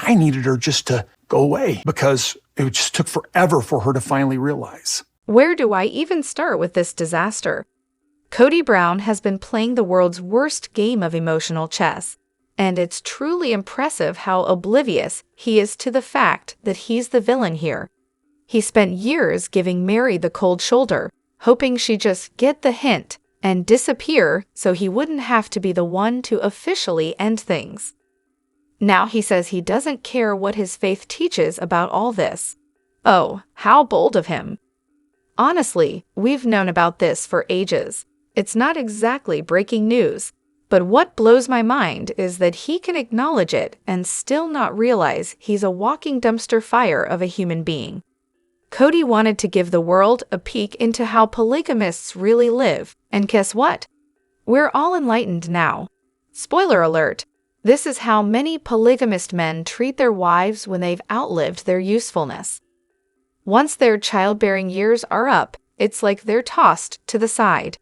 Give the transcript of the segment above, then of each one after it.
I needed her just to go away because it just took forever for her to finally realize. Where do I even start with this disaster? Kody Brown has been playing the world's worst game of emotional chess, and it's truly impressive how oblivious he is to the fact that he's the villain here. He spent years giving Mary the cold shoulder, hoping she'd just get the hint and disappear so he wouldn't have to be the one to officially end things. Now he says he doesn't care what his faith teaches about all this. Oh, how bold of him. Honestly, we've known about this for ages. It's not exactly breaking news, but what blows my mind is that he can acknowledge it and still not realize he's a walking dumpster fire of a human being. Kody wanted to give the world a peek into how polygamists really live, and guess what? We're all enlightened now. Spoiler alert, this is how many polygamist men treat their wives when they've outlived their usefulness. Once their childbearing years are up, it's like they're tossed to the side.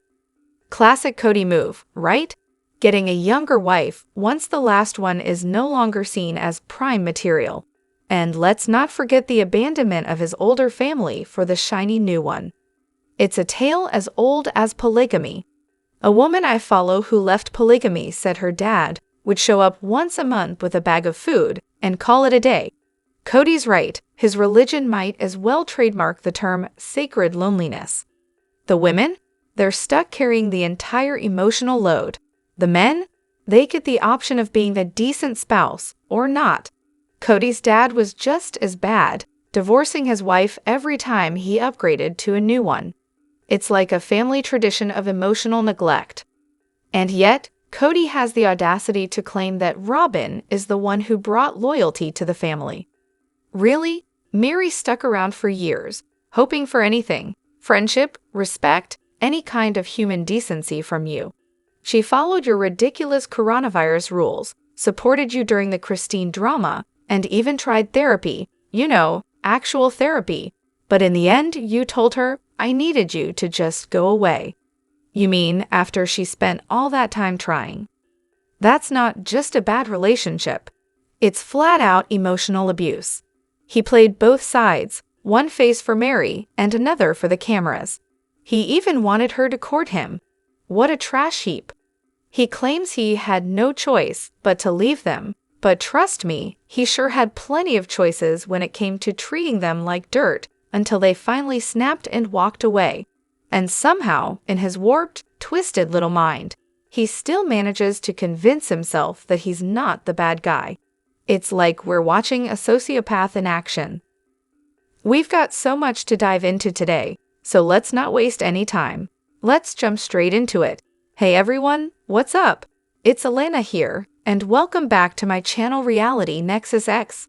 Classic Kody move, right? Getting a younger wife once the last one is no longer seen as prime material. And let's not forget the abandonment of his older family for the shiny new one. It's a tale as old as polygamy. A woman I follow who left polygamy said her dad would show up once a month with a bag of food and call it a day. Kody's right, his religion might as well trademark the term sacred loneliness. The women? They're stuck carrying the entire emotional load. The men? They get the option of being a decent spouse or not. Kody's dad was just as bad, divorcing his wife every time he upgraded to a new one. It's like a family tradition of emotional neglect. And yet, Kody has the audacity to claim that Robyn is the one who brought loyalty to the family. Really? Mary stuck around for years, hoping for anything, friendship, respect, any kind of human decency from you. She followed your ridiculous coronavirus rules, supported you during the Christine drama, and even tried therapy, actual therapy. But in the end, you told her, I needed you to just go away. You mean after she spent all that time trying? That's not just a bad relationship. It's flat-out emotional abuse. He played both sides, one face for Mary and another for the cameras. He even wanted her to court him. What a trash heap. He claims he had no choice but to leave them, but trust me, he sure had plenty of choices when it came to treating them like dirt until they finally snapped and walked away. And somehow, in his warped, twisted little mind, he still manages to convince himself that he's not the bad guy. It's like we're watching a sociopath in action. We've got so much to dive into today, so let's not waste any time. Let's jump straight into it. Hey everyone, what's up? It's Elena here, and welcome back to my channel Reality Nexus X.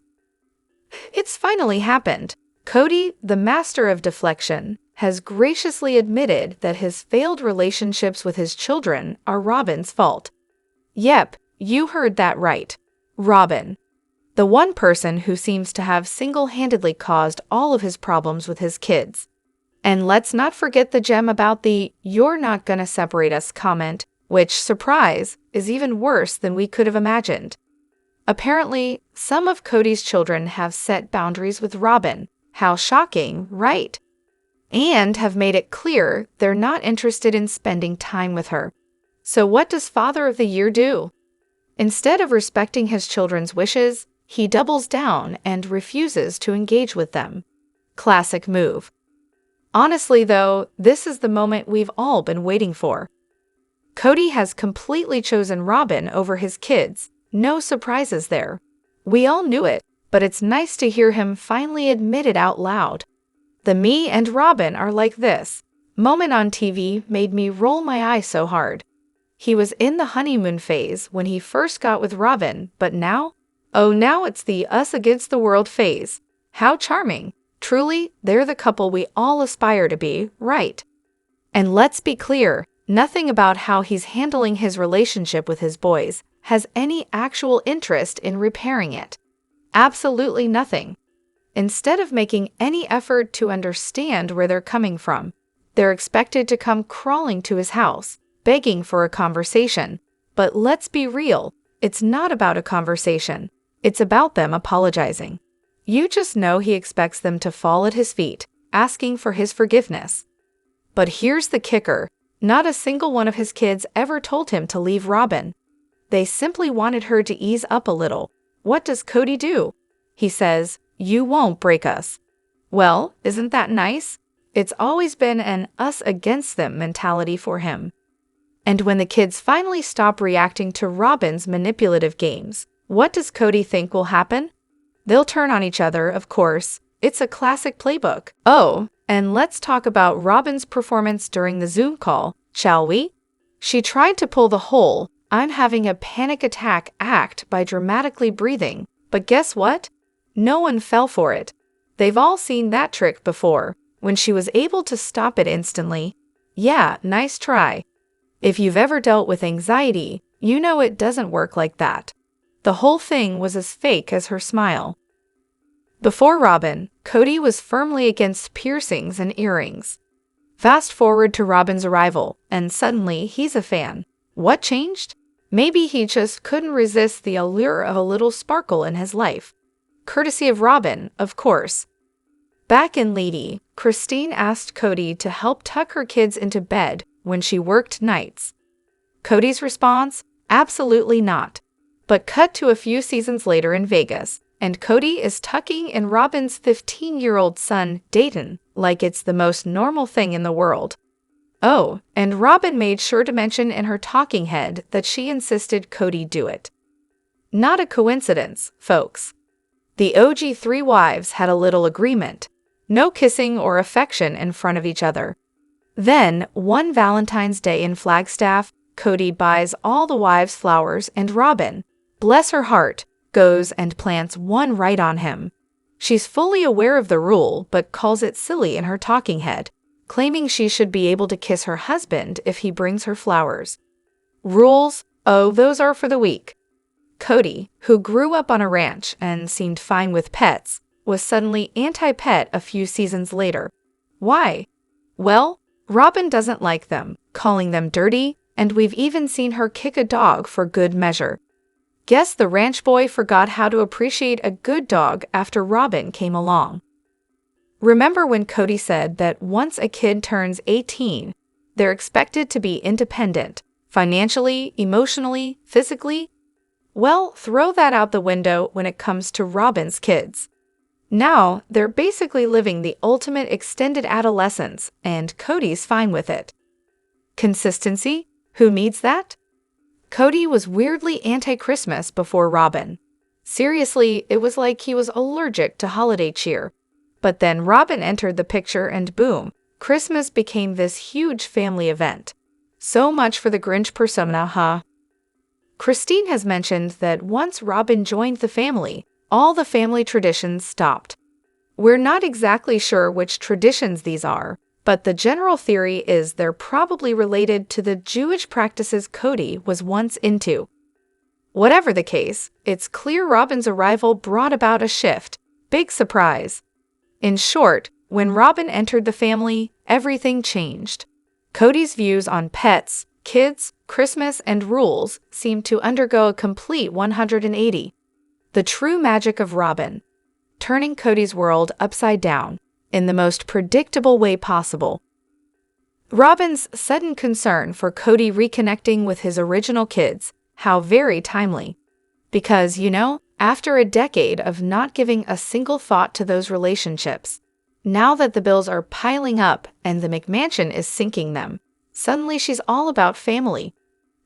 It's finally happened. Kody, the master of deflection, has graciously admitted that his failed relationships with his children are Robyn's fault. Yep, you heard that right. Robyn. The one person who seems to have single-handedly caused all of his problems with his kids. And let's not forget the gem about the "you're not gonna separate us" comment, which, surprise, is even worse than we could have imagined. Apparently, some of Kody's children have set boundaries with Robyn. How shocking, right? And have made it clear they're not interested in spending time with her. So what does Father of the Year do? Instead of respecting his children's wishes, he doubles down and refuses to engage with them. Classic move. Honestly, though, this is the moment we've all been waiting for. Kody has completely chosen Robyn over his kids. No surprises there. We all knew it, but it's nice to hear him finally admit it out loud. The "me and Robyn are like this" moment on TV made me roll my eyes so hard. He was in the honeymoon phase when he first got with Robyn, but now? Oh, now it's the us against the world phase. How charming. Truly, they're the couple we all aspire to be, right? And let's be clear, nothing about how he's handling his relationship with his boys has any actual interest in repairing it. Absolutely nothing. Instead of making any effort to understand where they're coming from, they're expected to come crawling to his house, begging for a conversation. But let's be real, it's not about a conversation. It's about them apologizing. You just know he expects them to fall at his feet, asking for his forgiveness. But here's the kicker. Not a single one of his kids ever told him to leave Robyn. They simply wanted her to ease up a little. What does Kody do? He says, "You won't break us." Well, isn't that nice? It's always been an us against them mentality for him. And when the kids finally stop reacting to Robyn's manipulative games, what does Kody think will happen? They'll turn on each other, of course. It's a classic playbook. Oh, and let's talk about Robyn's performance during the Zoom call, shall we? She tried to pull the whole "I'm having a panic attack" act by dramatically breathing, but guess what? No one fell for it. They've all seen that trick before, when she was able to stop it instantly. Yeah, nice try. If you've ever dealt with anxiety, you know it doesn't work like that. The whole thing was as fake as her smile. Before Robyn, Kody was firmly against piercings and earrings. Fast forward to Robyn's arrival, and suddenly he's a fan. What changed? Maybe he just couldn't resist the allure of a little sparkle in his life. Courtesy of Robyn, of course. Back in Lady, Christine asked Kody to help tuck her kids into bed when she worked nights. Kody's response? Absolutely not. But cut to a few seasons later in Vegas, and Kody is tucking in Robyn's 15-year-old son, Dayton, like it's the most normal thing in the world. Oh, and Robyn made sure to mention in her talking head that she insisted Kody do it. Not a coincidence, folks. The OG 3 wives had a little agreement. No kissing or affection in front of each other. Then, one Valentine's Day in Flagstaff, Kody buys all the wives flowers and Robyn, bless her heart, goes and plants one right on him. She's fully aware of the rule but calls it silly in her talking head, claiming she should be able to kiss her husband if he brings her flowers. Rules? Oh, those are for the weak. Kody, who grew up on a ranch and seemed fine with pets, was suddenly anti-pet a few seasons later. Why? Well, Robyn doesn't like them, calling them dirty, and we've even seen her kick a dog for good measure. Guess the ranch boy forgot how to appreciate a good dog after Robyn came along. Remember when Kody said that once a kid turns 18, they're expected to be independent, financially, emotionally, physically? Well, throw that out the window when it comes to Robyn's kids. Now, they're basically living the ultimate extended adolescence, and Kody's fine with it. Consistency? Who needs that? Kody was weirdly anti-Christmas before Robyn. Seriously, it was like he was allergic to holiday cheer. But then Robyn entered the picture and boom, Christmas became this huge family event. So much for the Grinch persona, huh? Christine has mentioned that once Robyn joined the family, all the family traditions stopped. We're not exactly sure which traditions these are, but the general theory is they're probably related to the Jewish practices Kody was once into. Whatever the case, it's clear Robyn's arrival brought about a shift. Big surprise. In short, when Robyn entered the family, everything changed. Kody's views on pets, kids, Christmas, and rules seemed to undergo a complete 180. The true magic of Robyn, turning Kody's world upside down in the most predictable way possible. Robyn's sudden concern for Kody reconnecting with his original kids, how very timely. Because, after a decade of not giving a single thought to those relationships, now that the bills are piling up and the McMansion is sinking them, suddenly she's all about family.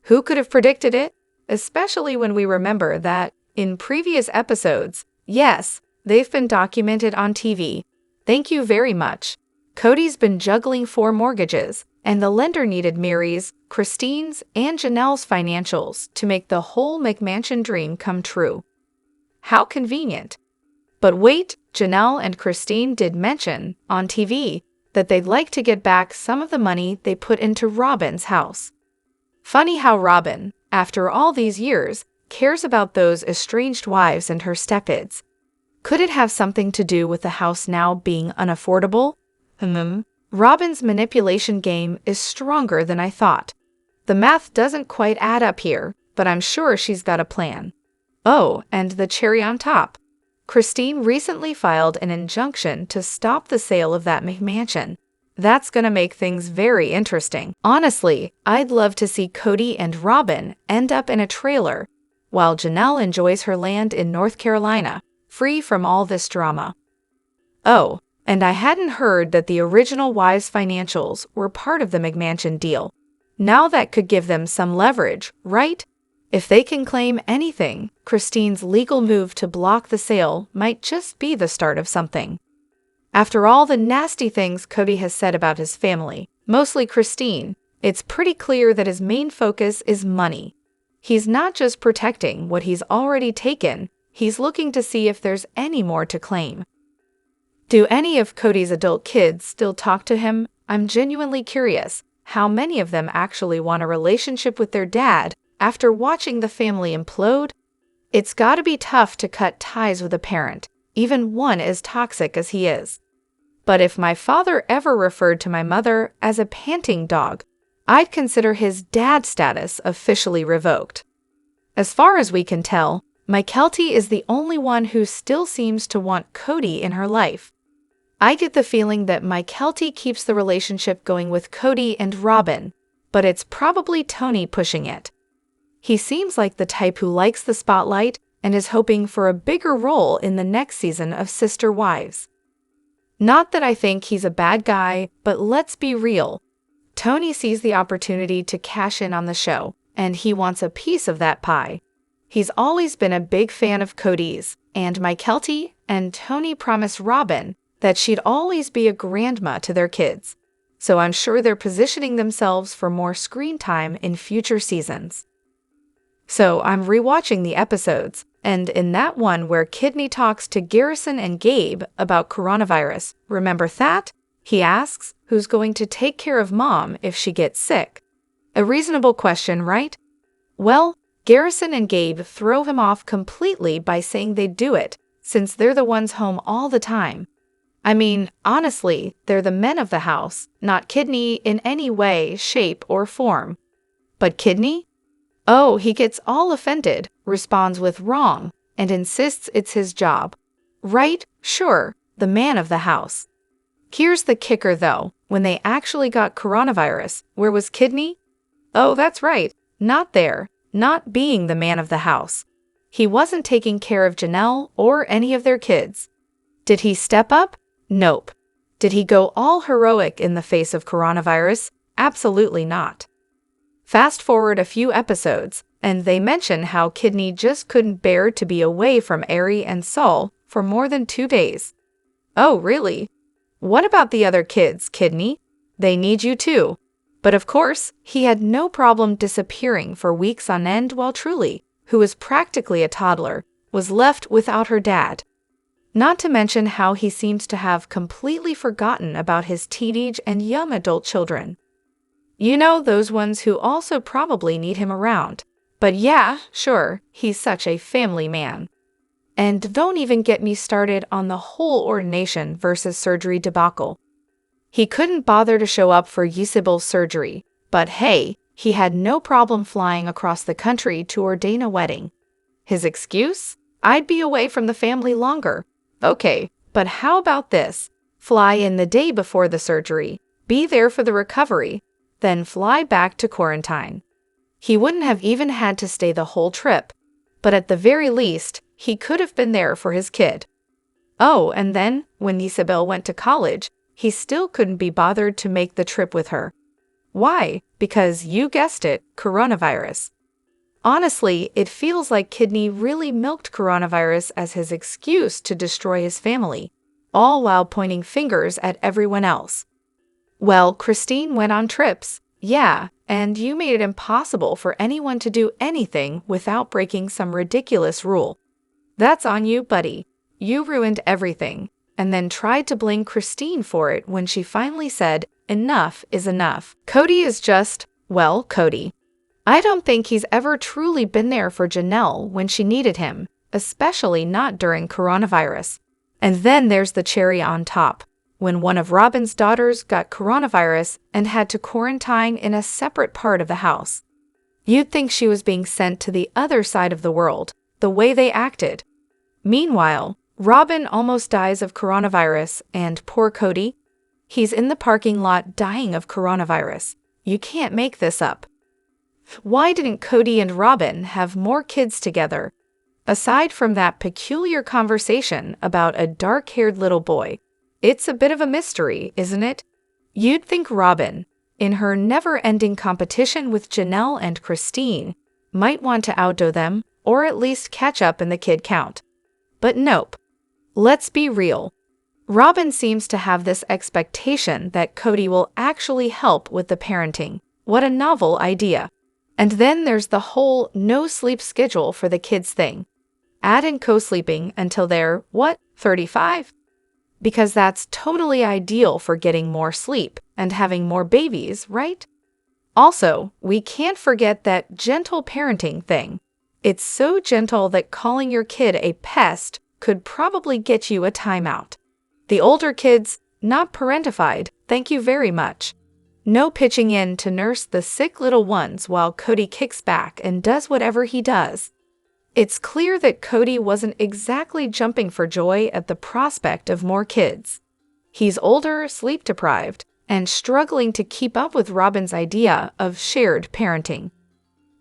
Who could have predicted it? Especially when we remember that, in previous episodes, yes, they've been documented on TV. Thank you very much. Kody's been juggling 4 mortgages, and the lender needed Mary's, Christine's, and Janelle's financials to make the whole McMansion dream come true. How convenient. But wait, Janelle and Christine did mention, on TV, that they'd like to get back some of the money they put into Robyn's house. Funny how Robyn, after all these years, cares about those estranged wives and her stepkids. Could it have something to do with the house now being unaffordable? Robyn's manipulation game is stronger than I thought. The math doesn't quite add up here, but I'm sure she's got a plan. Oh, and the cherry on top. Christine recently filed an injunction to stop the sale of that McMansion. That's gonna make things very interesting. Honestly, I'd love to see Kody and Robyn end up in a trailer, while Janelle enjoys her land in North Carolina, free from all this drama. Oh, and I hadn't heard that the original Wives financials were part of the McMansion deal. Now that could give them some leverage, right? If they can claim anything, Christine's legal move to block the sale might just be the start of something. After all the nasty things Kody has said about his family, mostly Christine, it's pretty clear that his main focus is money. He's not just protecting what he's already taken, he's looking to see if there's any more to claim. Do any of Kody's adult kids still talk to him? I'm genuinely curious how many of them actually want a relationship with their dad after watching the family implode. It's gotta be tough to cut ties with a parent, even one as toxic as he is. But if my father ever referred to my mother as a panting dog, I'd consider his dad status officially revoked. As far as we can tell, Mykelti is the only one who still seems to want Kody in her life. I get the feeling that Mykelti keeps the relationship going with Kody and Robyn, but it's probably Tony pushing it. He seems like the type who likes the spotlight and is hoping for a bigger role in the next season of Sister Wives. Not that I think he's a bad guy, but let's be real. Tony sees the opportunity to cash in on the show, and he wants a piece of that pie. He's always been a big fan of Kodys, and Mykelti and Tony promised Robyn that she'd always be a grandma to their kids, so I'm sure they're positioning themselves for more screen time in future seasons. So I'm rewatching the episodes, and in that one where Kidney talks to Garrison and Gabe about coronavirus, remember that? He asks who's going to take care of Mom if she gets sick. A reasonable question, right? Well, Garrison and Gabe throw him off completely by saying they'd do it, since they're the ones home all the time. I mean, honestly, they're the men of the house, not Kidney in any way, shape, or form. But Kidney? Oh, he gets all offended, responds with wrong, and insists it's his job. Right? Sure, the man of the house. Here's the kicker though, when they actually got coronavirus, where was Kidney? Oh, that's right, not there, not being the man of the house. He wasn't taking care of Janelle or any of their kids. Did he step up? Nope. Did he go all heroic in the face of coronavirus? Absolutely not. Fast forward a few episodes, and they mention how Kidney just couldn't bear to be away from Ari and Saul for more than 2 days. Oh, really? What about the other kids, Kidney? They need you too. But of course, he had no problem disappearing for weeks on end while Truly, who was practically a toddler, was left without her dad. Not to mention how he seems to have completely forgotten about his teenage and young adult children. You know, those ones who also probably need him around. But yeah, sure, he's such a family man. And don't even get me started on the whole ordination versus surgery debacle. He couldn't bother to show up for Ysabel's surgery, but hey, he had no problem flying across the country to ordain a wedding. His excuse? I'd be away from the family longer. Okay, but how about this? Fly in the day before the surgery, be there for the recovery, then fly back to quarantine. He wouldn't have even had to stay the whole trip, but at the very least, he could have been there for his kid. Oh, and then, when Ysabel went to college, he still couldn't be bothered to make the trip with her. Why? Because you guessed it, coronavirus. Honestly, it feels like Kidney really milked coronavirus as his excuse to destroy his family, all while pointing fingers at everyone else. Well, Christine went on trips, yeah, and you made it impossible for anyone to do anything without breaking some ridiculous rule. That's on you, buddy. You ruined everything, and then tried to blame Christine for it when she finally said, enough is enough. Kody is just, well, Kody. I don't think he's ever truly been there for Janelle when she needed him, especially not during coronavirus. And then there's the cherry on top, when one of Robyn's daughters got coronavirus and had to quarantine in a separate part of the house. You'd think she was being sent to the other side of the world, the way they acted. Meanwhile, Robyn almost dies of coronavirus, and poor Kody, he's in the parking lot dying of coronavirus. You can't make this up. Why didn't Kody and Robyn have more kids together? Aside from that peculiar conversation about a dark-haired little boy, it's a bit of a mystery, isn't it? You'd think Robyn, in her never-ending competition with Janelle and Christine, might want to outdo them or at least catch up in the kid count. But nope. Let's be real. Robyn seems to have this expectation that Kody will actually help with the parenting. What a novel idea. And then there's the whole no-sleep schedule for the kids thing. Add in co-sleeping until they're, 35? Because that's totally ideal for getting more sleep and having more babies, right? Also, we can't forget that gentle parenting thing. It's so gentle that calling your kid a pest could probably get you a timeout. The older kids, not parentified, thank you very much. No pitching in to nurse the sick little ones while Kody kicks back and does whatever he does. It's clear that Kody wasn't exactly jumping for joy at the prospect of more kids. He's older, sleep-deprived, and struggling to keep up with Robyn's idea of shared parenting.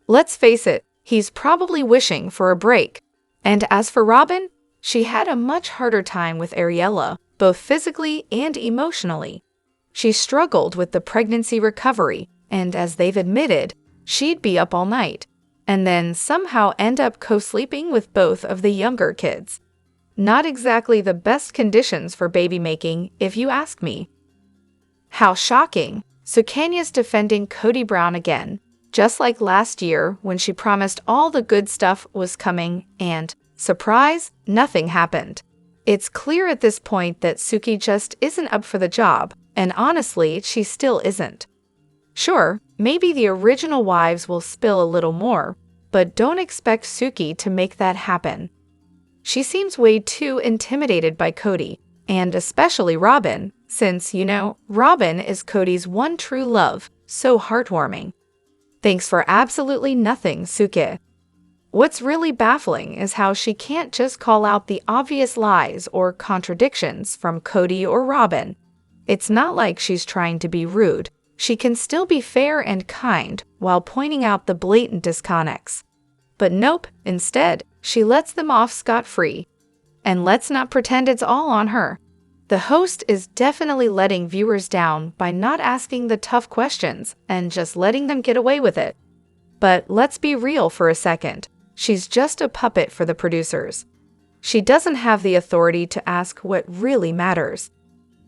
Let's face it, he's probably wishing for a break. And as for Robyn, she had a much harder time with Ariella, both physically and emotionally. She struggled with the pregnancy recovery, and as they've admitted, she'd be up all night, and then somehow end up co-sleeping with both of the younger kids. Not exactly the best conditions for baby making, if you ask me. How shocking! Sukanya's defending Kody Brown again, just like last year when she promised all the good stuff was coming and, surprise, nothing happened. It's clear at this point that Suki just isn't up for the job, and honestly, she still isn't. Sure, maybe the original wives will spill a little more, but don't expect Suki to make that happen. She seems way too intimidated by Kody, and especially Robyn, since, Robyn is Kody's one true love, so heartwarming. Thanks for absolutely nothing, Suki. What's really baffling is how she can't just call out the obvious lies or contradictions from Kody or Robyn. It's not like she's trying to be rude. She can still be fair and kind while pointing out the blatant disconnects. But nope, instead, she lets them off scot-free. And let's not pretend it's all on her. The host is definitely letting viewers down by not asking the tough questions and just letting them get away with it. But let's be real for a second. She's just a puppet for the producers. She doesn't have the authority to ask what really matters.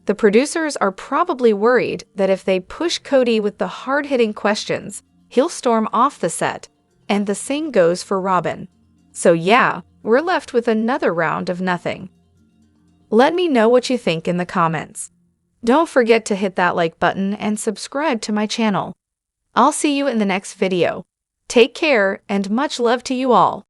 The producers are probably worried that if they push Kody with the hard-hitting questions, he'll storm off the set, and the same goes for Robyn. So yeah, we're left with another round of nothing. Let me know what you think in the comments. Don't forget to hit that like button and subscribe to my channel. I'll see you in the next video. Take care and much love to you all.